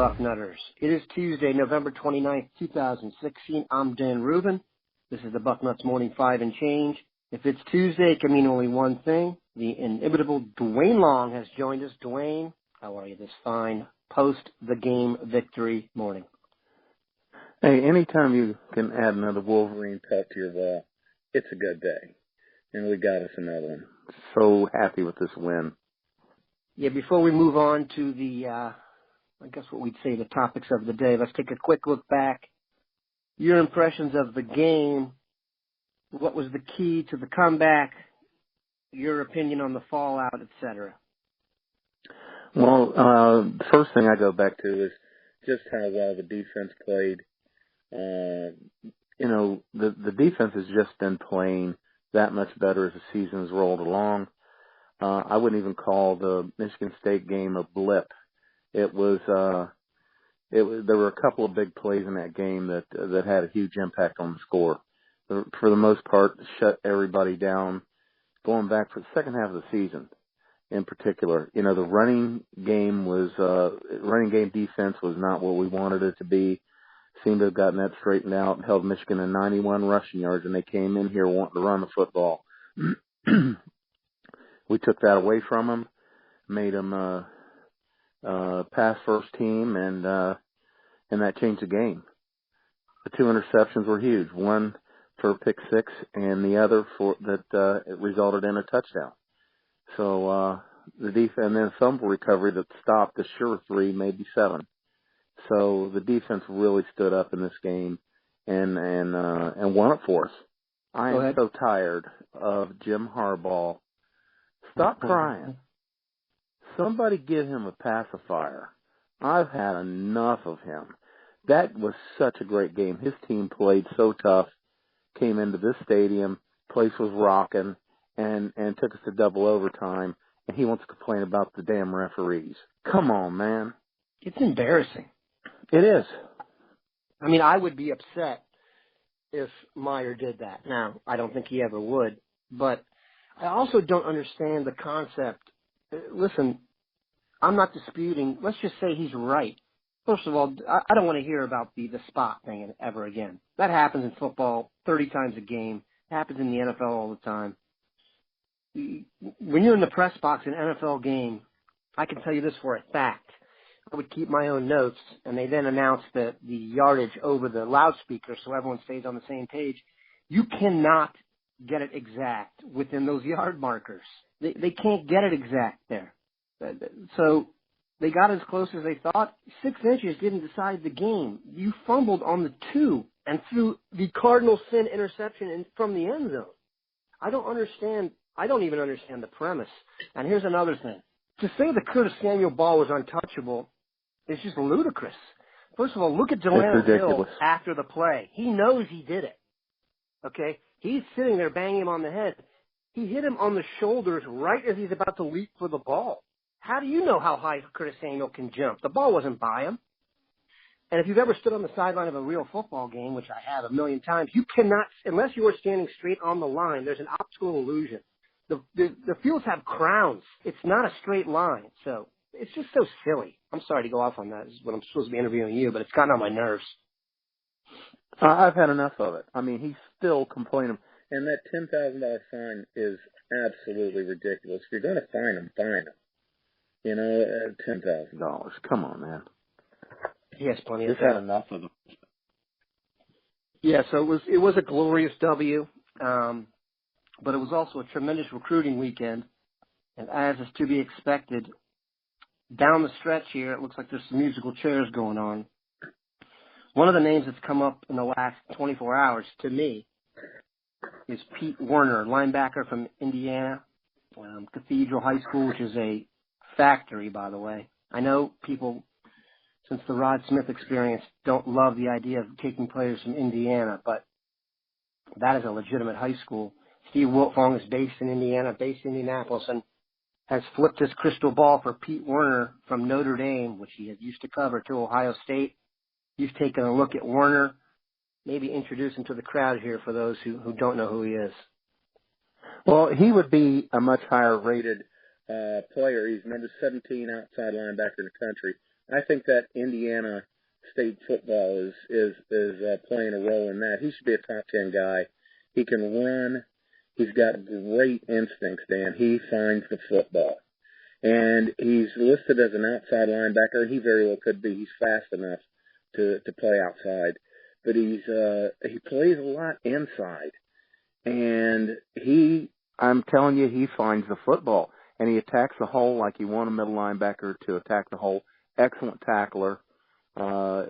Bucknutters. It is Tuesday, November 29th, 2016. I'm Dan Rubin. This is the Bucknuts Morning 5 and change. If it's Tuesday, it can mean only one thing. The inimitable Duane Long has joined us. Duane, how are you this fine post-the-game victory morning? Hey, anytime you can add another Wolverine pelt to your wall, it's a good day. And we got us another one. So happy with this win. Yeah, before we move on to the, I guess what we'd say the topics of the day, let's take a quick look back. Your impressions of the game. What was the key to the comeback? Your opinion on the fallout, etc. Well, the first thing I go back to is just how well the defense played. The defense has just been playing that much better as the season has rolled along. I wouldn't even call the Michigan State game a blip. There were a couple of big plays in that game that had a huge impact on the score. For the most part, shut everybody down. Going back for the second half of the season, in particular, the running game defense was not what we wanted it to be. Seemed to have gotten that straightened out and held Michigan to 91 rushing yards, and they came in here wanting to run the football. We took that away from them, made them pass first team, and that changed the game. The two interceptions were huge. One for pick six, and the other it resulted in a touchdown. So the defense, and then a fumble recovery that stopped the sure three, maybe seven. So the defense really stood up in this game and won it for us. I am so tired of Jim Harbaugh. Stop crying. Somebody give him a pacifier. I've had enough of him. That was such a great game. His team played so tough, came into this stadium, place was rocking, and took us to double overtime, and he wants to complain about the damn referees. Come on, man. It's embarrassing. It is. I mean, I would be upset if Meyer did that. Now, I don't think he ever would, but I also don't understand the concept. Listen, I'm not disputing. Let's just say he's right. First of all, I don't want to hear about the spot thing ever again. That happens in football 30 times a game. It happens in the NFL all the time. When you're in the press box in an NFL game, I can tell you this for a fact. I would keep my own notes, and they then announce the yardage over the loudspeaker so everyone stays on the same page. You cannot get it exact within those yard markers. They can't get it exact there. So they got as close as they thought. 6 inches didn't decide the game. You fumbled on the 2 and threw the cardinal sin interception from the end zone. I don't even understand the premise. And here's another thing. To say the Curtis Samuel ball was untouchable is just ludicrous. First of all, look at Duane Long after the play. He knows he did it. Okay? He's sitting there banging him on the head. He hit him on the shoulders right as he's about to leap for the ball. How do you know how high Curtis Samuel can jump? The ball wasn't by him. And if you've ever stood on the sideline of a real football game, which I have a million times, you cannot, unless you are standing straight on the line, there's an optical illusion. The fields have crowns. It's not a straight line. So it's just so silly. I'm sorry to go off on that. This is what I'm supposed to be interviewing you, but it's gotten on my nerves. I've had enough of it. I mean, he's still complaining. And that $10,000 fine is absolutely ridiculous. If you're going to fine him, fine him. $10,000. Come on, man. He has plenty of We've had enough of them. Yeah, so it was a glorious W. But it was also a tremendous recruiting weekend. And as is to be expected, down the stretch here, it looks like there's some musical chairs going on. One of the names that's come up in the last 24 hours to me is Pete Werner, linebacker from Indiana, Cathedral High School, which is a factory, by the way. I know people, since the Rod Smith experience, don't love the idea of taking players from Indiana, but that is a legitimate high school. Steve Wiltfong is based in Indiana, based in Indianapolis, and has flipped his crystal ball for Pete Werner from Notre Dame, which he had used to cover, to Ohio State. He's taken a look at Werner, maybe introduce him to the crowd here for those who don't know who he is. Well, he would be a much higher rated player. He's number 17 outside linebacker in the country. I think that Indiana State football is playing a role in that. He should be a top 10 guy. He can run. He's got great instincts, Dan. He finds the football. And he's listed as an outside linebacker. He very well could be. He's fast enough to play outside. But he plays a lot inside. And I'm telling you, he finds the football. And he attacks the hole like you want a middle linebacker to attack the hole. Excellent tackler.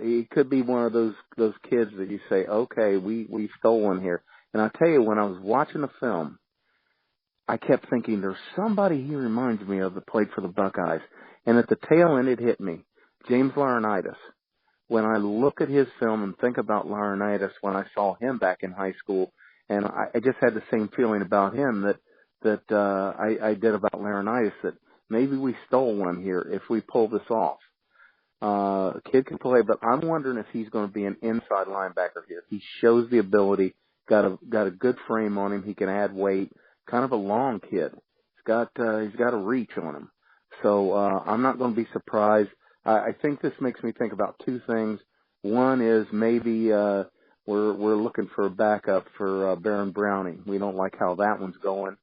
He could be one of those kids that you say, okay, we stole one here. And I tell you, when I was watching the film, I kept thinking, there's somebody he reminds me of that played for the Buckeyes. And at the tail end, it hit me. James Laurinaitis. When I look at his film and think about Laurinaitis when I saw him back in high school, and I just had the same feeling about him that I did about Laurinaitis, that maybe we stole one here if we pull this off. Kid can play, but I'm wondering if he's going to be an inside linebacker here. He shows the ability, got a good frame on him. He can add weight. Kind of a long kid. He's got a reach on him. So I'm not going to be surprised. I think this makes me think about two things. One is maybe we're looking for a backup for Baron Browning. We don't like how that one's going.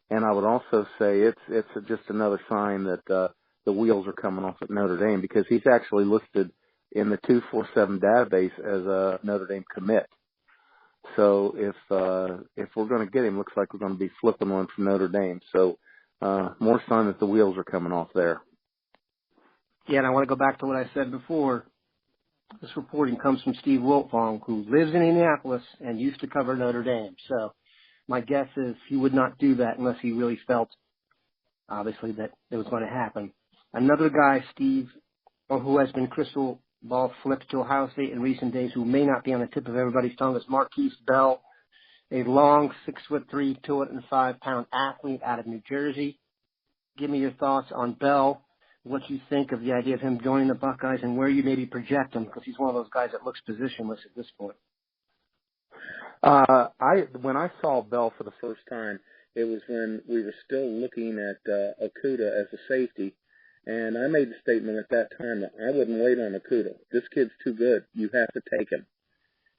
And I would also say it's just another sign that the wheels are coming off at Notre Dame, because he's actually listed in the 247 database as a Notre Dame commit. So if we're going to get him, looks like we're going to be flipping one from Notre Dame. So more sign that the wheels are coming off there. Yeah, and I want to go back to what I said before. This reporting comes from Steve Wiltfong, who lives in Indianapolis and used to cover Notre Dame. So my guess is he would not do that unless he really felt, obviously, that it was going to happen. Another guy, Steve, who has been crystal ball flipped to Ohio State in recent days, who may not be on the tip of everybody's tongue, is Markquese Bell, a long 6'3", 205-pound athlete out of New Jersey. Give me your thoughts on Bell, what you think of the idea of him joining the Buckeyes, and where you maybe project him, because he's one of those guys that looks positionless at this point. When I saw Bell for the first time, it was when we were still looking at Okudah as a safety. And I made the statement at that time that I wouldn't wait on Okudah. This kid's too good. You have to take him.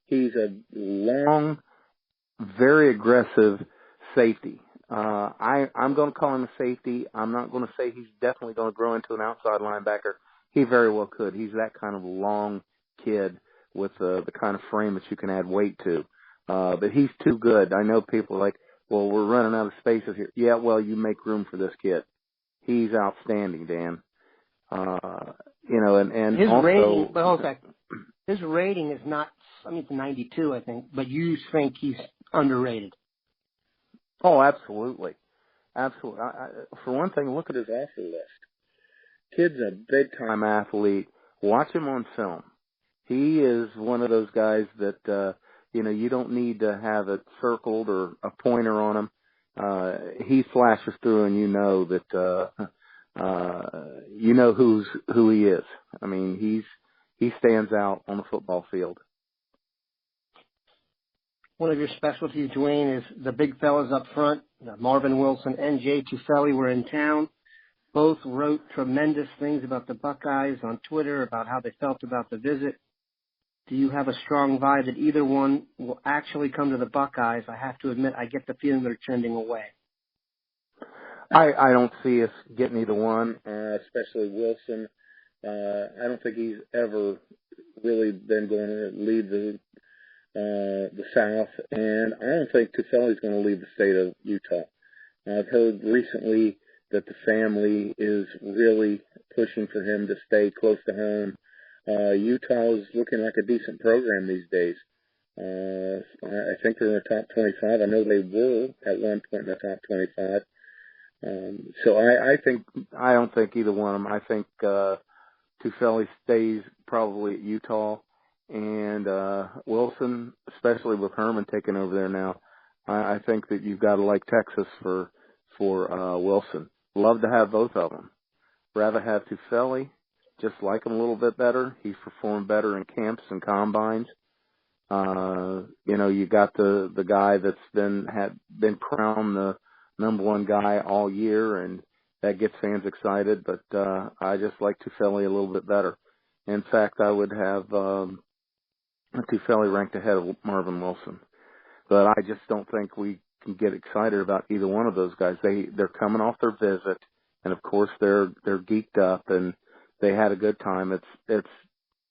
He's a long, very aggressive safety. I'm going to call him a safety. I'm not going to say he's definitely going to grow into an outside linebacker. He very well could. He's that kind of long kid with the kind of frame that you can add weight to. But he's too good. I know people are like, well, we're running out of spaces here. Yeah, well, you make room for this kid. He's outstanding, Dan. And his also, rating, but hold on, his rating is not. I mean, it's 92, I think. But you think he's underrated? Oh, absolutely, absolutely. For one thing, look at his offer list. Kid's a big time athlete. Watch him on film. He is one of those guys that you don't need to have it circled or a pointer on him. He flashes through, and you know that who he is. I mean, he stands out on the football field. One of your specialties, Duane, is the big fellas up front. Marvin Wilson and Jay Tufele were in town. Both wrote tremendous things about the Buckeyes on Twitter, about how they felt about the visit. Do you have a strong vibe that either one will actually come to the Buckeyes? I have to admit, I get the feeling they're trending away. I don't see us getting either one, especially Wilson. I don't think he's ever really been going to leave the South, and I don't think Tufele's going to leave the state of Utah. I've heard recently that the family is really pushing for him to stay close to home. Utah is looking like a decent program these days. I think they're in the top 25. I know they were at one point in the top 25. So I don't think either one of them. I think Tufele stays probably at Utah, and Wilson, especially with Herman taking over there now, I think that you've got to like Texas for Wilson. Love to have both of them. Rather have Tufele, just like him a little bit better. He's performed better in camps and combines. You got the guy that's been crowned the number one guy all year, and that gets fans excited. But I just like Tufele a little bit better. In fact, I would have Tufele ranked ahead of Marvin Wilson. But I just don't think we can get excited about either one of those guys. They're coming off their visit, and of course they're geeked up and they had a good time. It's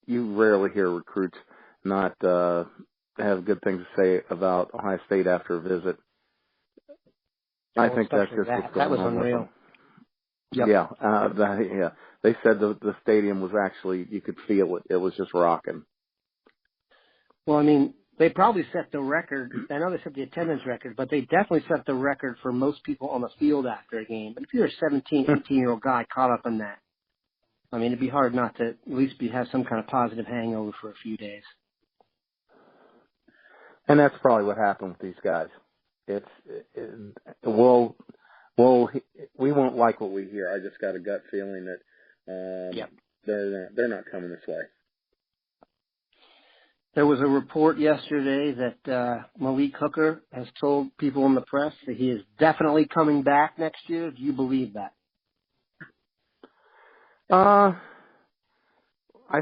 you rarely hear recruits not have good things to say about Ohio State after a visit. I think that's just what's going on. That was unreal. Yep. Yeah, they said the stadium was actually, you could feel it. It was just rocking. Well, I mean, they probably set the record. I know they set the attendance record, but they definitely set the record for most people on the field after a game. But if you're a 17, 18-year-old guy caught up in that, I mean, it'd be hard not to at least have some kind of positive hangover for a few days. And that's probably what happened with these guys. We won't like what we hear. I just got a gut feeling that they're not coming this way. There was a report yesterday that Malik Hooker has told people in the press that he is definitely coming back next year. Do you believe that? I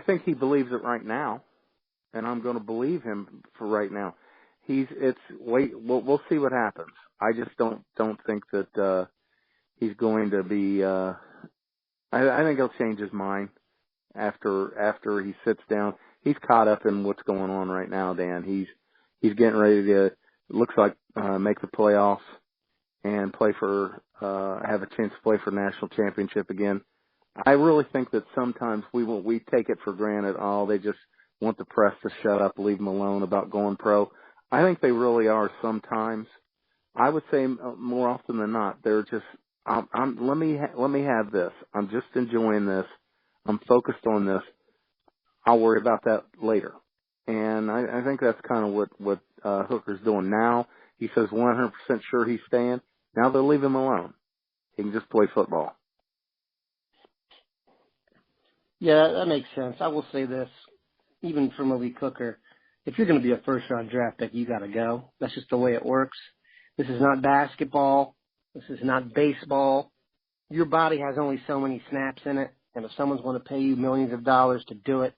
think he believes it right now, and I'm going to believe him for right now. We'll see what happens. I just don't think that he's going to be. I think he'll change his mind after he sits down. He's caught up in what's going on right now, Dan. He's getting ready to, looks like, make the playoffs and play for, have a chance to play for national championship again. I really think that sometimes we take it for granted. Oh, they just want the press to shut up, leave them alone about going pro. I think they really are sometimes. I would say more often than not, they're just, let me have this. I'm just enjoying this. I'm focused on this. I'll worry about that later. And I think that's kind of what Hooker's doing now. He says 100% sure he's staying. Now they'll leave him alone. He can just play football. Yeah, that makes sense. I will say this, even for Malik Hooker, if you're going to be a first-round draft pick, you got to go. That's just the way it works. This is not basketball. This is not baseball. Your body has only so many snaps in it, and if someone's going to pay you millions of dollars to do it,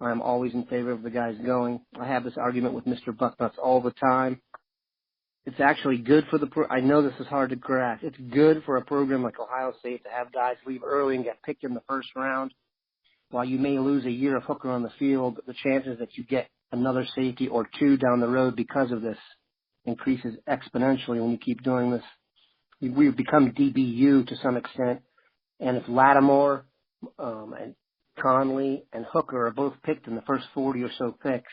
I'm always in favor of the guys going. I have this argument with Mr. Bucknuts all the time. It's actually good for I know this is hard to grasp. It's good for a program like Ohio State to have guys leave early and get picked in the first round. While you may lose a year of Hooker on the field, the chances that you get another safety or two down the road because of this increases exponentially when you keep doing this. We've become DBU to some extent, and if Lattimore and Conley and Hooker are both picked in the first 40 or so picks,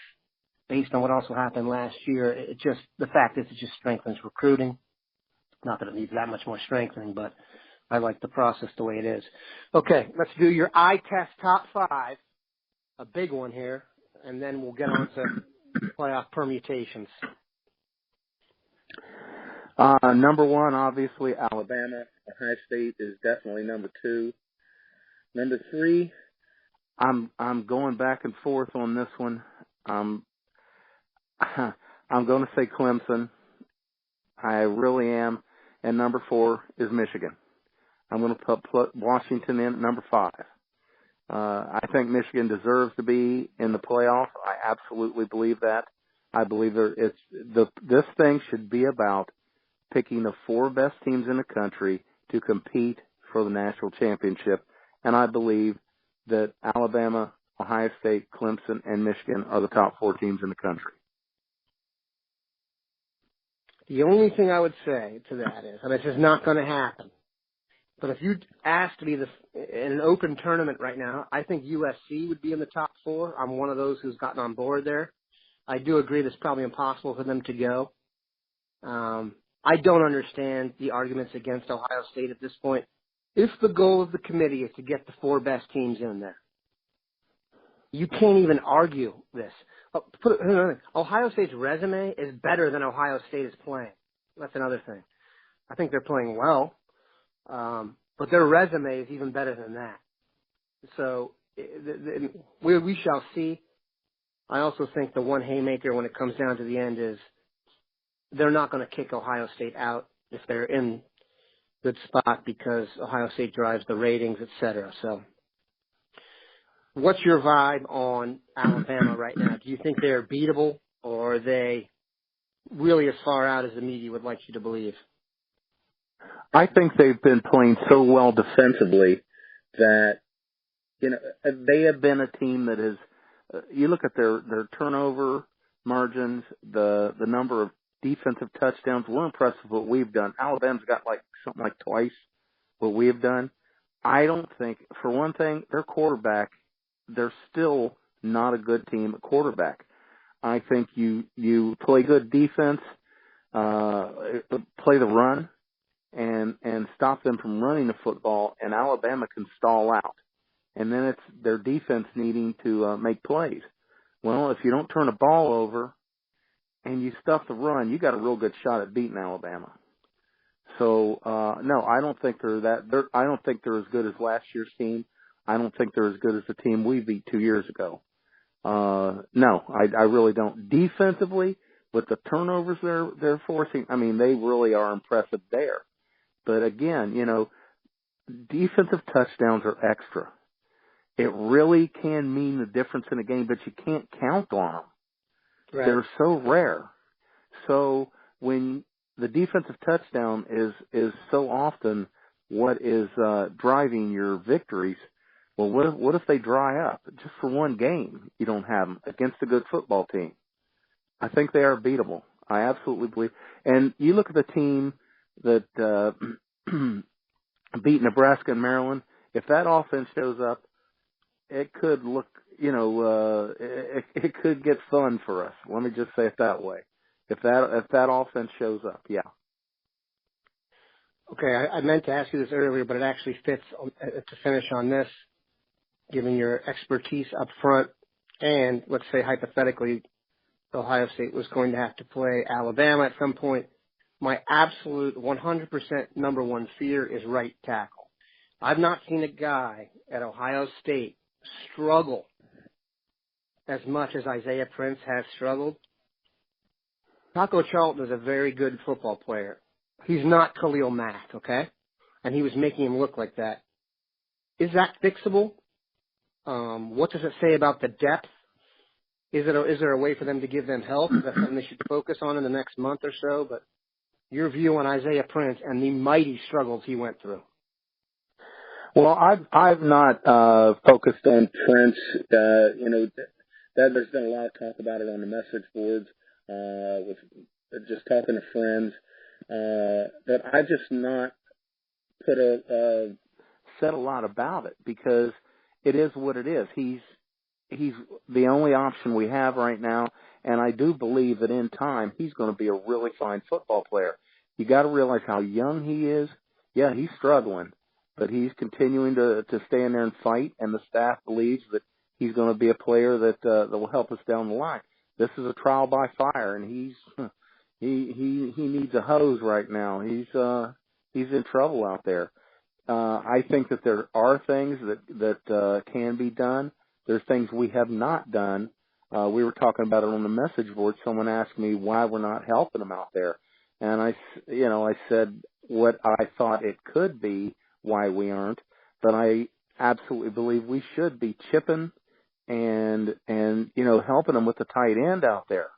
based on what also happened last year, the fact is it just strengthens recruiting. Not that it needs that much more strengthening, but I like the process the way it is. Okay, let's do your eye test top 5, a big one here, and then we'll get on to playoff permutations. Number 1, obviously, Alabama. Ohio State is definitely number 2. Number 3, I'm going back and forth on this one. I'm going to say Clemson. I really am. And number 4 is Michigan. I'm going to put Washington in at number 5. I think Michigan deserves to be in the playoff. I absolutely believe that. I believe this thing should be about picking the 4 best teams in the country to compete for the national championship. And I believe that Alabama, Ohio State, Clemson, and Michigan are the top 4 teams in the country. The only thing I would say to that is, and this is not going to happen, but if you asked me in an open tournament right now, I think USC would be in the top 4. I'm one of those who's gotten on board there. I do agree that it's probably impossible for them to go. I don't understand the arguments against Ohio State at this point. If the goal of the committee is to get the 4 best teams in there, you can't even argue this. Ohio State's resume is better than Ohio State is playing. That's another thing. I think they're playing well, but their resume is even better than that. So we shall see. I also think the one haymaker when it comes down to the end is they're not going to kick Ohio State out if they're in good spot because Ohio State drives the ratings, et cetera. So What's your vibe on Alabama right now? Do you think they're beatable, or are they really as far out as the media would like you to believe? I think they've been playing so well defensively that, they have been a team that has, you look at their turnover margins, the number of defensive touchdowns, we're impressed with what we've done. Alabama's got something like twice what we have done. I don't think, for one thing, their quarterback, they're still not a good team at quarterback. I think you play good defense, play the run, and stop them from running the football, and Alabama can stall out. And then it's their defense needing to make plays. Well, if you don't turn the ball over and you stuff the run, you got a real good shot at beating Alabama. So no, I don't think I don't think they're as good as last year's team. I don't think they're as good as the team we beat 2 years ago. No, I really don't. Defensively, with the turnovers they're forcing, I mean, they really are impressive there. But again, defensive touchdowns are extra. It really can mean the difference in a game, but you can't count on them. Right. They're so rare. So when the defensive touchdown is so often what is driving your victories, well, what if they dry up? Just for one game, you don't have them against a good football team. I think they are beatable. I absolutely believe. And you look at the team that beat Nebraska and Maryland. If that offense shows up, it could look, it could get fun for us. Let me just say it that way. If that offense shows up, yeah. Okay, I meant to ask you this earlier, but it actually fits to finish on this, given your expertise up front, and let's say hypothetically, Ohio State was going to have to play Alabama at some point. My absolute 100% number one fear is right tackle. I've not seen a guy at Ohio State struggle as much as Isaiah Prince has struggled. Taco Charlton is a very good football player. He's not Khalil Mack, okay? And he was making him look like that. Is that fixable? What does it say about the depth? Is there a way for them to give them help? Is that something they should focus on in the next month or so? But your view on Isaiah Prince and the mighty struggles he went through. Well, I've not focused on Prince. That there's been a lot of talk about it on the message boards, with just talking to friends. But I just not said a lot about it because it is what it is. He's the only option we have right now, and I do believe that in time he's going to be a really fine football player. You got to realize how young he is. Yeah, he's struggling, but he's continuing to stay in there and fight, and the staff believes that he's going to be a player that will help us down the line. This is a trial by fire, and he needs a hose right now. He's in trouble out there. I think that there are things that can be done. There's things we have not done. We were talking about it on the message board. Someone asked me why we're not helping him out there. And I said what I thought it could be why we aren't, but I absolutely believe we should be chipping and helping them with the tight end out there.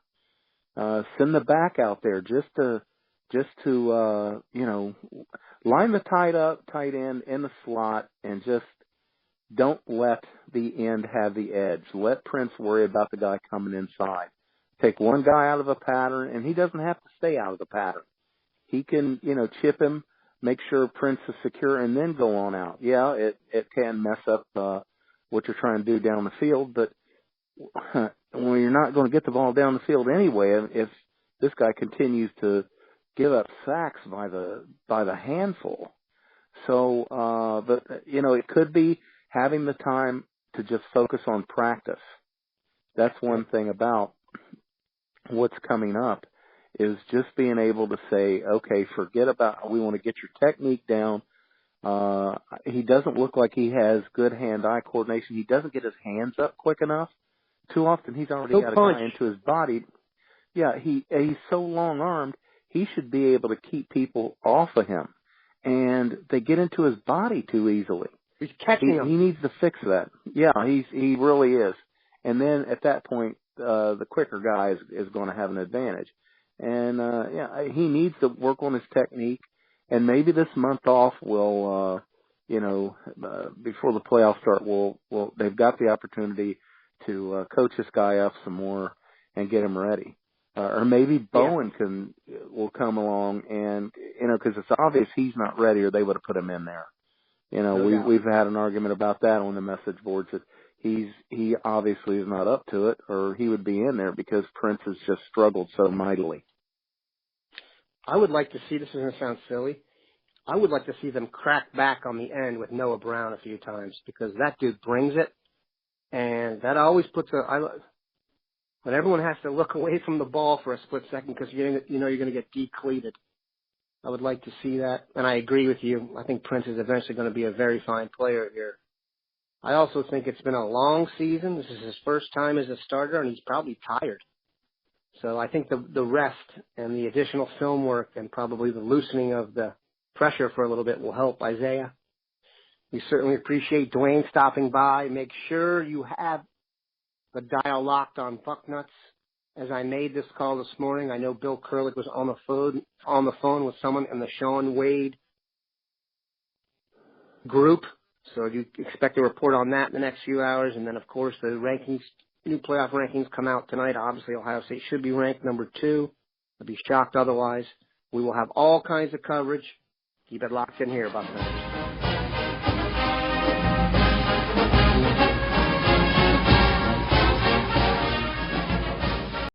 Send the back out there just to line the tight end in the slot and just don't let the end have the edge. Let Prince worry about the guy coming inside. Take one guy out of a pattern, and he doesn't have to stay out of the pattern. He can, chip him, make sure Prince is secure, and then go on out. Yeah, it can mess up what you're trying to do down the field, but when you're not going to get the ball down the field anyway, if this guy continues to give up sacks by the handful. So, but it could be having the time to just focus on practice. That's one thing about what's coming up is just being able to say, okay, forget about, we want to get your technique down. He doesn't look like he has good hand-eye coordination. He doesn't get his hands up quick enough. Too often he's already got a guy into his body. Yeah, he's so long-armed, he should be able to keep people off of him. And they get into his body too easily. He's catching them. He needs to fix that. Yeah, he really is. And then at that point, the quicker guy is going to have an advantage. And he needs to work on his technique. And maybe this month off will, before the playoffs start, they've got the opportunity to coach this guy up some more and get him ready. Or maybe Bowen will come along and, because it's obvious he's not ready, or they would have put him in there. We've had an argument about that on the message boards, that he obviously is not up to it, or he would be in there because Prince has just struggled so mightily. I would like to see, this is going to sound silly, I would like to see them crack back on the end with Noah Brown a few times, because that dude brings it, and that always puts when everyone has to look away from the ball for a split second because you're going to get decleated. I would like to see that, and I agree with you. I think Prince is eventually going to be a very fine player here. I also think it's been a long season. This is his first time as a starter, and he's probably tired. So I think the rest and the additional film work and probably the loosening of the pressure for a little bit will help Isaiah. We certainly appreciate Duane stopping by. Make sure you have the dial locked on Bucknuts. As I made this call this morning, I know Bill Kurlick was on the phone with someone in the Sean Wade group. So you expect a report on that in the next few hours. And then, of course, the rankings, new playoff rankings come out tonight. Obviously, Ohio State should be ranked number 2. I'd be shocked otherwise. We will have all kinds of coverage. Keep it locked in here, Bucknuts.